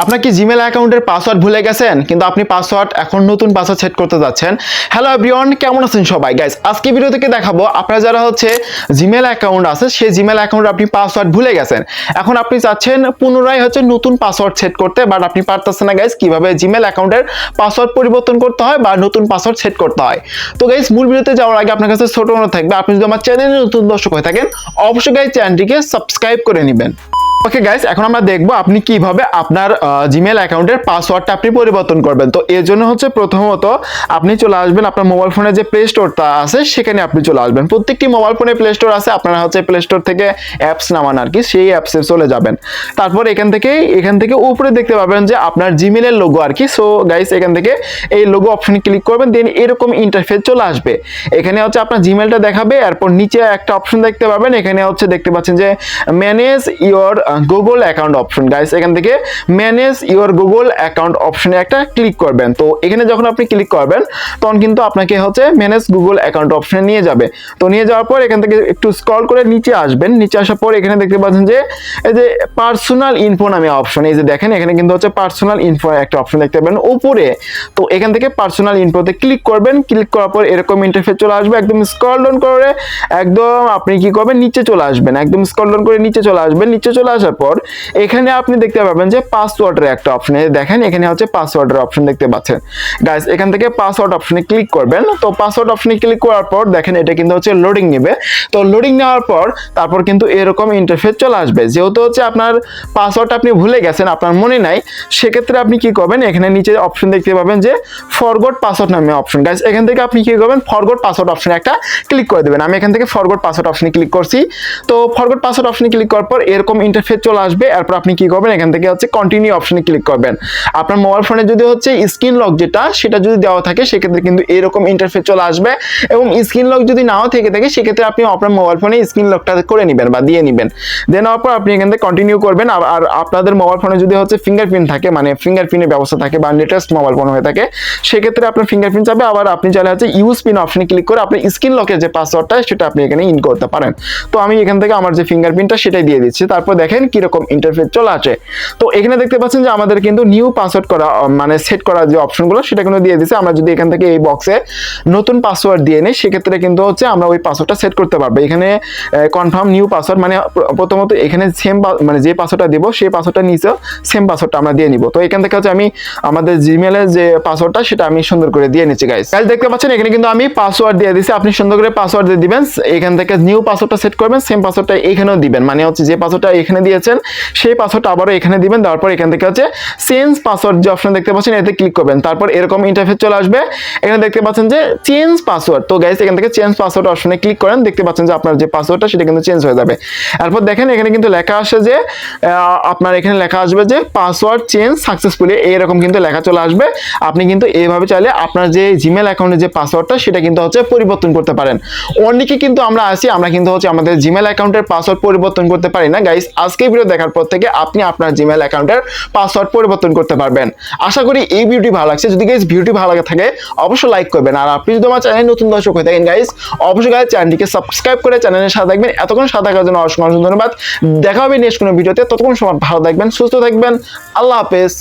আপনার কি জিমেল অ্যাকাউন্টের পাসওয়ার্ড ভুলে গেছেন কিন্তু আপনি পাসওয়ার্ড এখন নতুন পাসওয়ার্ড সেট করতে যাচ্ছেন? হ্যালো এভরিওয়ান, কেমন আছেন সবাই? গাইস, আজকে ভিডিও থেকে দেখাবো আপনারা যারা হচ্ছে জিমেল অ্যাকাউন্ট আছে সেই জিমেল অ্যাকাউন্টে আপনি পাসওয়ার্ড ভুলে গেছেন। এখন আপনি চাচ্ছেন পুনরায় হচ্ছে নতুন পাসওয়ার্ড সেট করতে, বাট আপনি পারতেছেন না গাইস কিভাবে জিমেল অ্যাকাউন্টের পাসওয়ার্ড পরিবর্তন করতে হয় বা নতুন পাসওয়ার্ড সেট করতে হয়। তো গাইস, মূল ভিডিওতে যাওয়ার আগে আপনার কাছে ছোট অনুরোধ থাকবে, আপনি যদি আমার চ্যানেলে নতুন দর্শক হয়ে থাকেন অবশ্যই গাইস চ্যানেলটিকে সাবস্ক্রাইব করে নেবেন। ওকে গাইস, এখন আমরা দেখবো আপনি কিভাবে আপনার জিমেল অ্যাকাউন্টের পাসওয়ার্ডটা আপনি পরিবর্তন করবেন। তো এর জন্য হচ্ছে প্রথমত আপনি চলে আসবেন আপনার মোবাইল ফোনে যে প্লে স্টোরটা আছে সেখানে আপনি চলে আসবেন। প্রত্যেকটি মোবাইল ফোনে প্লে স্টোর আছে, আপনারা হচ্ছে প্লে স্টোর থেকে অ্যাপস নামান আর কি, সেই অ্যাপসে চলে যাবেন। তারপর এখান থেকে উপরে দেখতে পাবেন যে আপনার জিমেলের লোগো আর কি। সো গাইস, এখান থেকে এই লোগো অপশনে ক্লিক করবেন, দেন এরকম ইন্টারফেস চলে আসবে। এখানে হচ্ছে আপনার জিমেলটা দেখাবে, এরপর নিচে একটা অপশন দেখতে পাবেন, এখানে হচ্ছে দেখতে পাচ্ছেন যে manage your Google account option. Guys, এখান থেকে ম্যানেজ ইওর গুগল অ্যাকাউন্ট অপশনে একটা ক্লিক করবেন। তো এখানে যখন আপনি ক্লিক করবেন তখন কিন্তু আপনাকে হচ্ছে ম্যানেজ গুগল অ্যাকাউন্ট অপশনে নিয়ে যাবে। তো নিয়ে যাওয়ার পর এখান থেকে একটু স্ক্রল করে নিচে আসবেন। নিচে আসার পর এখানে দেখতে পাচ্ছেন যে এই যে পার্সোনাল ইনফো নামে অপশন, এই যে দেখেন এখানে কিন্তু হচ্ছে পার্সোনাল ইনফো একটা অপশন দেখতে পাবেন উপরে। তো এখান থেকে পার্সোনাল ইনফোতে ক্লিক করবেন। ক্লিক করার পর এরকম ইন্টারফেস চলে আসবে। একদম স্ক্রল ডাউন করে একদম আপনি কি করবেন, নিচে চলে আসবেন। একদম স্ক্রল ডাউন করে নিচে চলে আসবেন। নিচে চলে আসার পর এখানে আপনি দেখতে পাবেন যে পাসওয়ার্ডের একটা অপশন, দেখেন এখানে হচ্ছে পাসওয়ার্ডের অপশন দেখতে পাচ্ছেন। গাইস, এখান থেকে পাসওয়ার্ড অপশনে ক্লিক করবেন। তো পাসওয়ার্ড অপশনে ক্লিক করার পর দেখেন এটা কিন্তু হচ্ছে লোডিং নেবে। তো লোডিং নেওয়ার পর তারপর কিন্তু এরকম ইন্টারফেস চলে আসবে। যেহেতু হচ্ছে আপনার পাসওয়ার্ড আপনি ভুলে গেছেন, আপনার মনে নাই, সেক্ষেত্রে আপনি কি করবেন, এখানে নিচে অপশন দেখতে পাবেন যে ফরগট পাসওয়ার্ড নামে অপশন। গাইস, এখান থেকে আপনি কি করবেন, ফরগট পাসওয়ার্ড অপশনে একটা ক্লিক করে দেবেন। আমি এখান থেকে ফরগট পাসওয়ার্ড অপশনে ক্লিক করছি। তো ফরগট পাসওয়ার্ড অপশনে ক্লিক করার পর এরকম ইন্টারফেস চলে আসবে। এরপর আপনি কি করবেন, এখান থেকে হচ্ছে কন্টিনিউ অপশনে ক্লিক করবেন। আপনার মোবাইল ফোনে যদি হচ্ছে স্ক্রিন লক সেটা যদি দেওয়া থাকে সেক্ষেত্রে কিন্তু এরকম ইন্টারফেস চলে আসবে। এবং স্ক্রিন লক যদি নাও থেকে থাকে সেক্ষেত্রে আপনি আপনার মোবাইল ফোনে স্ক্রিন লকটা করে নেবেন বা দিয়ে নেবেন। দেন হওয়ার পর আপনি এখান থেকে কন্টিনিউ করবেন। আর আপনাদের মোবাইল ফোনে যদি হচ্ছে ফিঙ্গারপ্রিন্ট থাকে, মানে ফিঙ্গারপ্রিন্টের ব্যবস্থা থাকে বা লেটেস্ট মোবাইল ফোন হয়ে থাকে, সেক্ষেত্রে আপনার ফিঙ্গারপ্রিন্ট যাবে। আবার আপনি চাইলে হচ্ছে ইউজ পিন অপশনে ক্লিক করে আপনি স্ক্রিন লকের যে পাসওয়ার্ডটা সেটা আপনি এখানে ইন করতে পারেন। তো আমি এখান থেকে আমার যে ফিঙ্গারপ্রিন্টটা সেটাই দিয়ে দিচ্ছি। তারপর দেখেন কিরকম ইন্টারফেস চলে আসে। তো এখানে দেখতে পাচ্ছেন যে আমাদের কিন্তু নিউ পাসওয়ার্ড করা মানে সেট করা যে অপশনগুলো সেটা কিন্তু দিয়ে দিয়েছে। আমরা যদি এখান থেকে এই বক্সে নতুন পাসওয়ার্ড দিয়ে নিই সেক্ষেত্রে কিন্তু হচ্ছে আমরা ওই পাসওয়ার্ডটা সেট করতে পারবো। এখানে কনফার্ম নিউ পাসওয়ার্ড, মানে প্রথমত এখানে সেম মানে যে পাসওয়ার্ডটা দেবো সেই পাসওয়ার্ডটা নিচেও সেম পাসওয়ার্ডটা আমরা দিয়ে নিব। তো এখান থেকে হচ্ছে আমি আমাদের জিমেলের যে পাসওয়ার্ডটা সেটা আমি সুন্দর করে দিয়ে নিচ্ছি। গাইস, দেখতে পাচ্ছেন এখানে কিন্তু আমি পাসওয়ার্ড দিয়ে দিচ্ছি। আপনি সুন্দর করে পাসওয়ার্ড দিয়ে দিবেন। এখান থেকে নিউ পাসওয়ার্ডটা সেট করবেন, সেম পাসওয়ার্ডটা এখানেও দিবেন, মানে হচ্ছে যে পাসওয়ার্ডটা এখানে দিয়েছেন সেই পাসওয়ার্ডটা আবারও এখানে দিবেন। তারপর এখান থেকে হচ্ছে চেঞ্জ পাসওয়ার্ড যে অপশন দেখতে পাচ্ছেন এতে ক্লিক করবেন। তারপর এরকম ইন্টারফেস চলে আসবে। এখানে দেখতে পাচ্ছেন যে চেঞ্জ পাসওয়ার্ড। তো গাইস, এখান থেকে চেঞ্জ পাসওয়ার্ড অপশনে ক্লিক করেন, দেখতে পাচ্ছেন যে আপনার যে পাসওয়ার্ডটা সেটা কিন্তু চেঞ্জ হয়ে যাবে। এরপর দেখেন এখানে কিন্তু লেখা আসে যে আপনার এখানে লেখা আসবে যে পাসওয়ার্ড চেঞ্জ সাকসেসফুলি, এরকম কিন্তু লেখা চলে আসবে। আপনি কিন্তু এইভাবে চাইলে আপনার যে জিমেল অ্যাকাউন্টের যে পাসওয়ার্ডটা সেটা কিন্তু হচ্ছে পরিবর্তন করতে পারেন। অনেকে কিন্তু আমরা কিন্তু হচ্ছে আমাদের জিমেল অ্যাকাউন্টের পাসওয়ার্ড পরিবর্তন করতে পারি না। গাইস, আজকে ভিডিও দেখার পর থেকে আপনি আপনার জিমেল অ্যাকাউন্টের পাসওয়ার্ড পরিবর্তন করতে পারবেন। আশা করি এই ভিডিওটি ভালো লাগছে। যদি গাইস ভিডিওটি ভালো লাগে থাকে অবশ্যই লাইক করবেন। আর আপনি যদি আমার চ্যানেলে নতুন দর্শক হয়ে থাকেন গাইস অবশ্যই গাইস চ্যানেলটিকে সাবস্ক্রাইব করে চ্যানেলের সাথে থাকবেন। এতক্ষণ সাথে থাকার জন্য অসংখ্য ধন্যবাদ। দেখা হবে নেক্সট কোনো ভিডিওতে। ততক্ষণ সময় ভালো থাকবেন, সুস্থ থাকবেন। আল্লাহ হাফেজ।